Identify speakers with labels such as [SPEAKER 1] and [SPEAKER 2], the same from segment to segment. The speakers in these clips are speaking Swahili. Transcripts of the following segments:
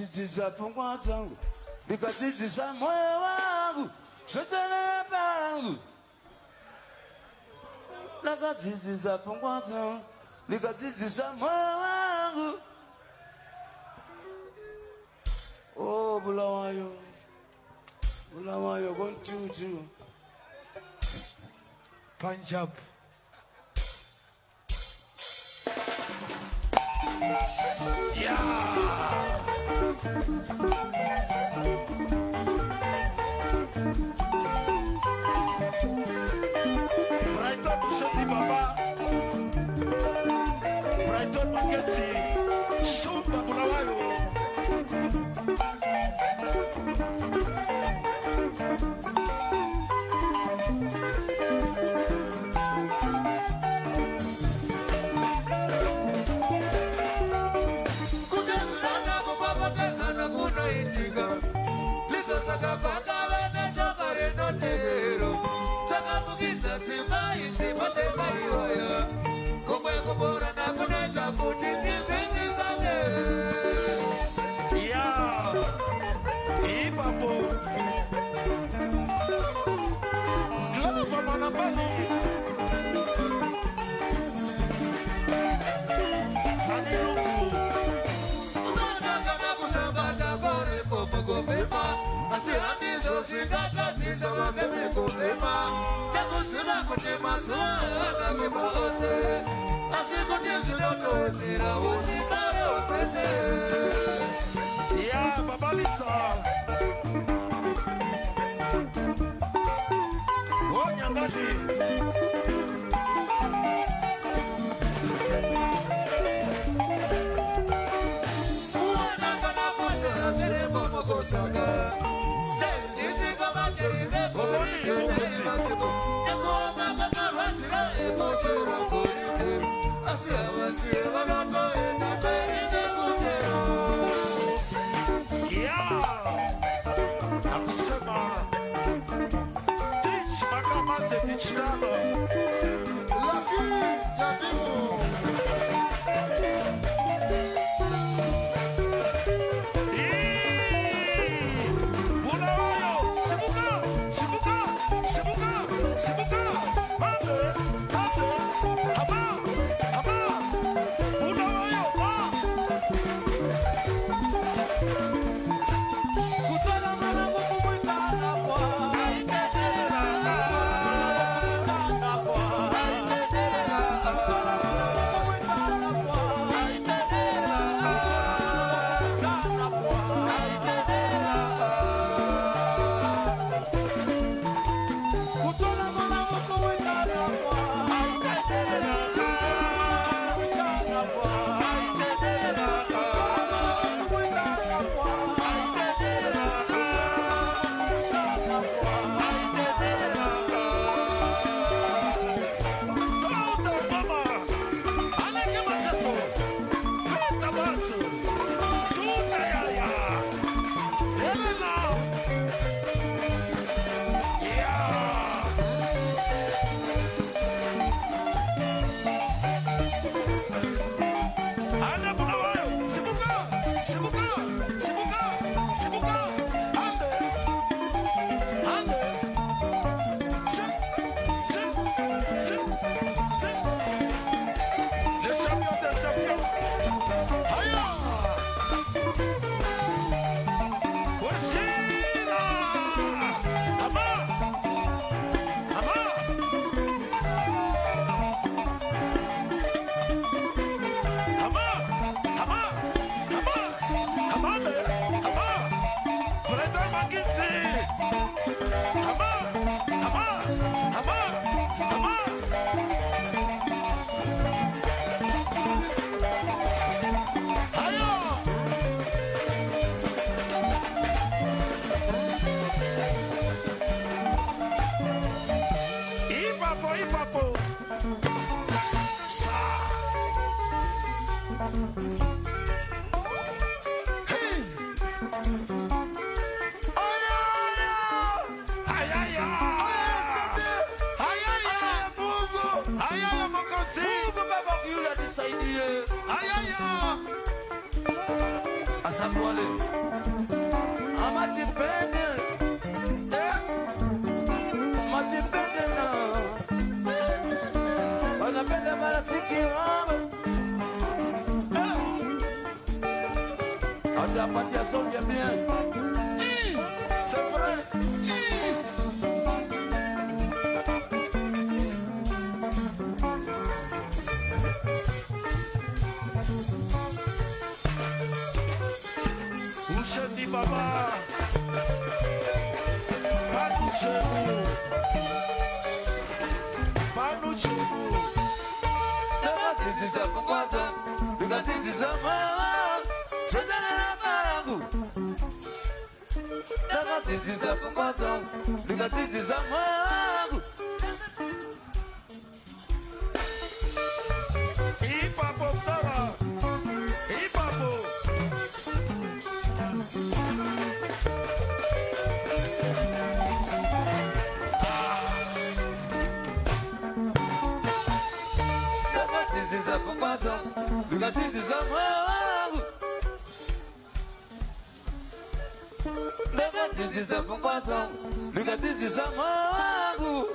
[SPEAKER 1] Nikasitiza fungua zangu, nikasitiza moyo wangu, shetani pangu. Nikasitiza fungua zangu, nikasitiza moyo wangu. Oh, Bulawayo, Bulawayo, go to
[SPEAKER 2] Punjab.
[SPEAKER 1] Yeah.
[SPEAKER 2] Brighton Sheti Baba. Brighton Magesi. Shumba Bulawayo. Yeah, Baba Lisa. Oh, Nyangani.
[SPEAKER 1] sapole. Ama dipende. Ama dipende na. Wanapenda marafiki wangu. Atapatia soja bien.
[SPEAKER 2] C'est vrai. Ushandi Baba. Panuchemu. Panuchemu.
[SPEAKER 1] Nagatizi za funguato. Nagatizi za mama. Chezana na barangu. Nagatizi za funguato. Nagatizi za mama.
[SPEAKER 2] Ipapo Sara. Ipapo.
[SPEAKER 1] Nagatizi za funguato. Nagatizi za mama. Nagatizi za funguato. Nagatizi za mama.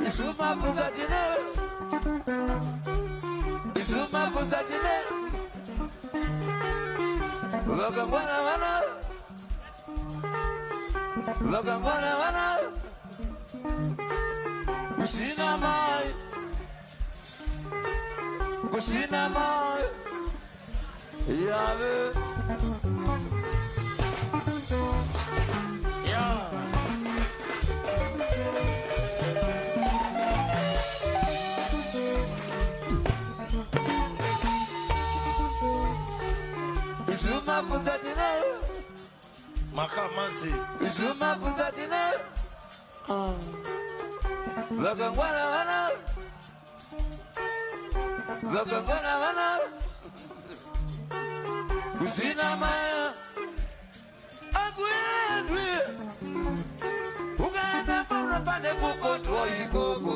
[SPEAKER 1] Isuma fuza dinero. Isuma fuza dinero. Loga wana wana. Loga wana wana. Kusina mai. Kusina mai. Yave.
[SPEAKER 2] Yeah.
[SPEAKER 1] Isuma fuza dinero.
[SPEAKER 2] Makamanzi.
[SPEAKER 1] Isuma fuza dinero. Loga wana wana. Loga wana wana. Kusina maya. Agwe. Uganda para pande kukontrol ikogo.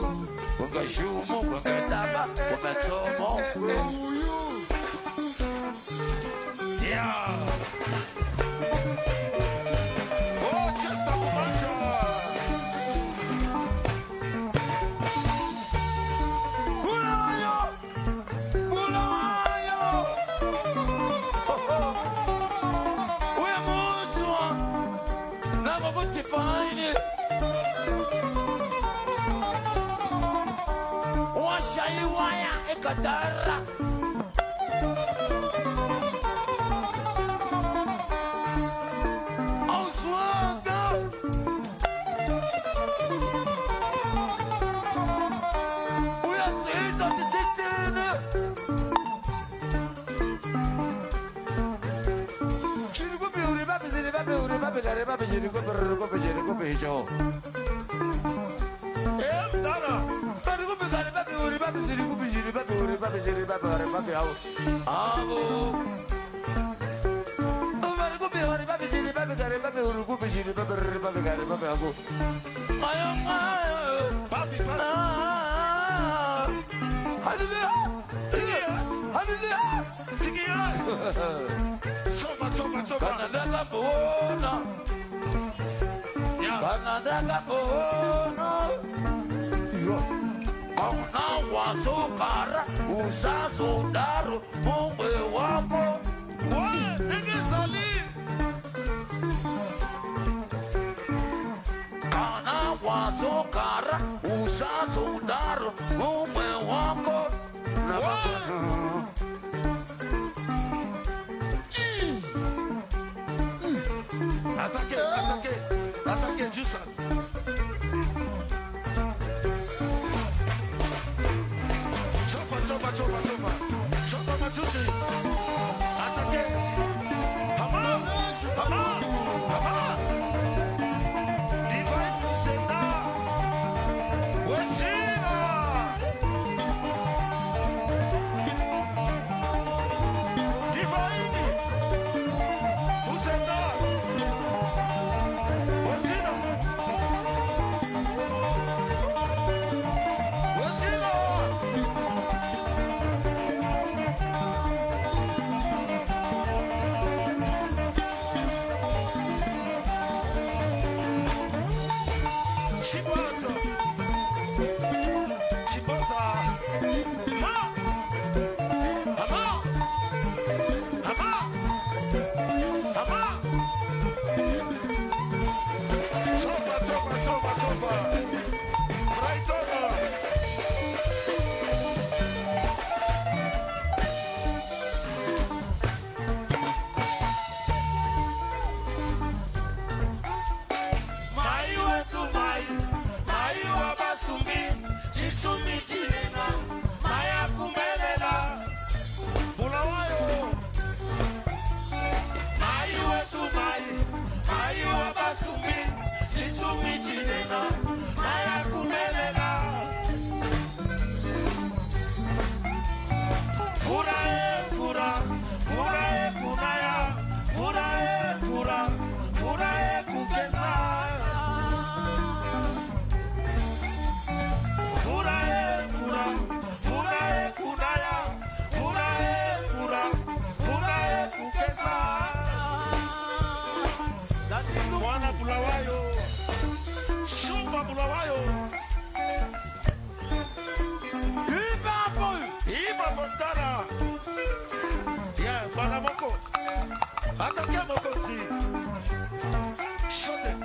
[SPEAKER 1] Ukashumo, ukataba, ukatomo.
[SPEAKER 2] Yeah. Oh, Chester Kumanja.
[SPEAKER 1] Bulawayo. Bulawayo. We muswa. Nako kutifine. Washaiwaya ekadara. Oswaga. We are seized of the system. Chirikupi uribapi ziribapi uribapi garibapi chirikupi chirikupi hicho.
[SPEAKER 2] Dara.
[SPEAKER 1] Chirikupi garibapi uribapi chirikupi chiribapi uribapi chiribapi garibapi hao. Abo. Chirikupi garibapi chiribapi garibapi uribapi chiribapi uribapi garibapi hao. Ayo ayo.
[SPEAKER 2] Papi, papi.
[SPEAKER 1] Hallelujah. Hallelujah.
[SPEAKER 2] Tigia. Soba, soba, soba.
[SPEAKER 1] Kanadaga bona.
[SPEAKER 2] Yeah.
[SPEAKER 1] Kanadaga bona. Kauna wasokara usazodaro mungwe wako.
[SPEAKER 2] What? Nigga Salim.
[SPEAKER 1] Kana wasokara usazodaro mungwe wako.
[SPEAKER 2] Attaquez, attaquez. Attaquez, Jesus. Chopa, chopa, chopa, chopa. Chopa, Matusi. Attaquez. Hama. Hama. Hama. Divine Kusena. Washina. Attaquez Mokosi. Show them.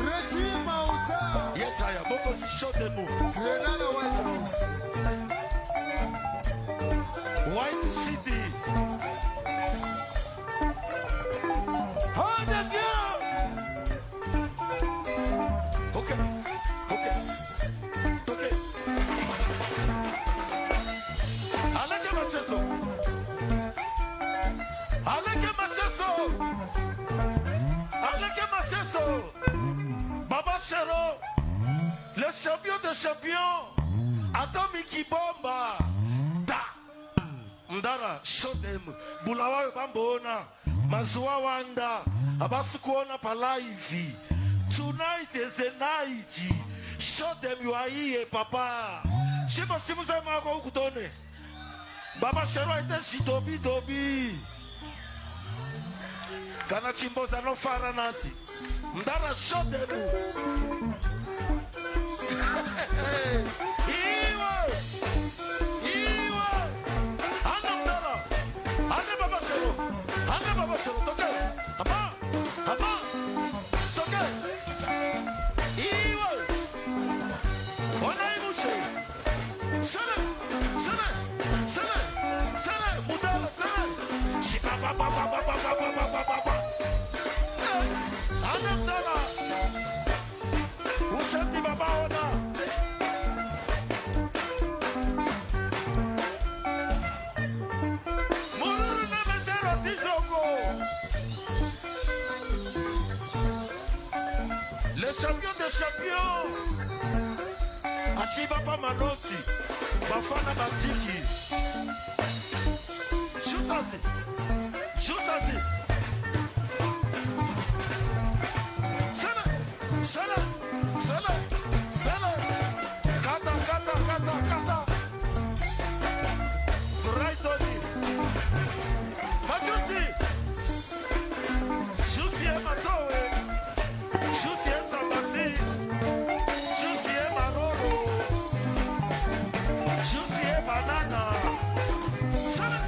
[SPEAKER 3] Reggie Mausa.
[SPEAKER 2] Yes, I am. Mokosi, show them.
[SPEAKER 3] Grenada White House.
[SPEAKER 2] White City.
[SPEAKER 1] Hold the girl.
[SPEAKER 2] Okay. Okay. Okay. Aleke Macheso. Aleke Macheso. Aleke Macheso. Baba Chero. Le champion des champions. Atomiki Bomba. Da. Ndara, show them. Bulawayo Bambona. Mazuwa Wanda. Abasukuona Palaivi. Tonight is a night. Show them you are here, Papa. Shima Simuza Mako Ukutone. Baba Chero ite si dobi. Kana Chimboza no fara nasi. Ndara, show them. Iwa. Ande Ndara. Ande Baba Chero. Ande Baba Chero. Toke. Ama. Toke. Iwa. Ona imushe. Sele. Mudala. Sele. Shika baba. Ande Ndara. Ushandi Baba Ona. Le champion des champions. Ashiba pa Manoti. Bafana Batiki. Chusasi. Sala. Kata. Right on it. Majusi. Jusi Matoe. Jusi Sabasi. Jusi Maroro. Jusi Banana. Sala.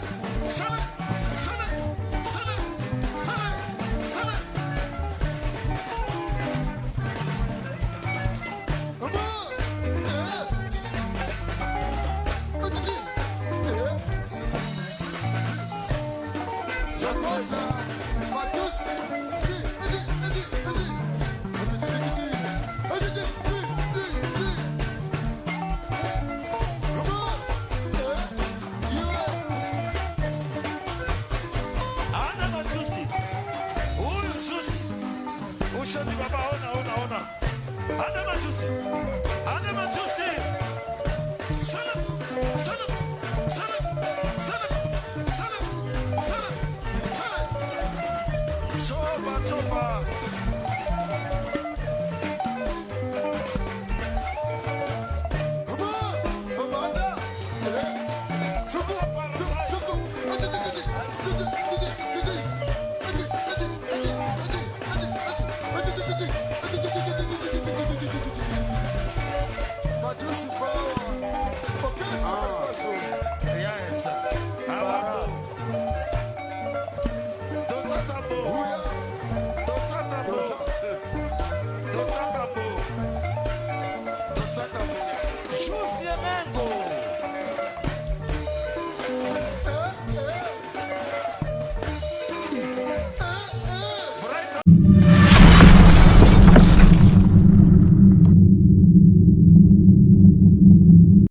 [SPEAKER 1] Jusi Mengo.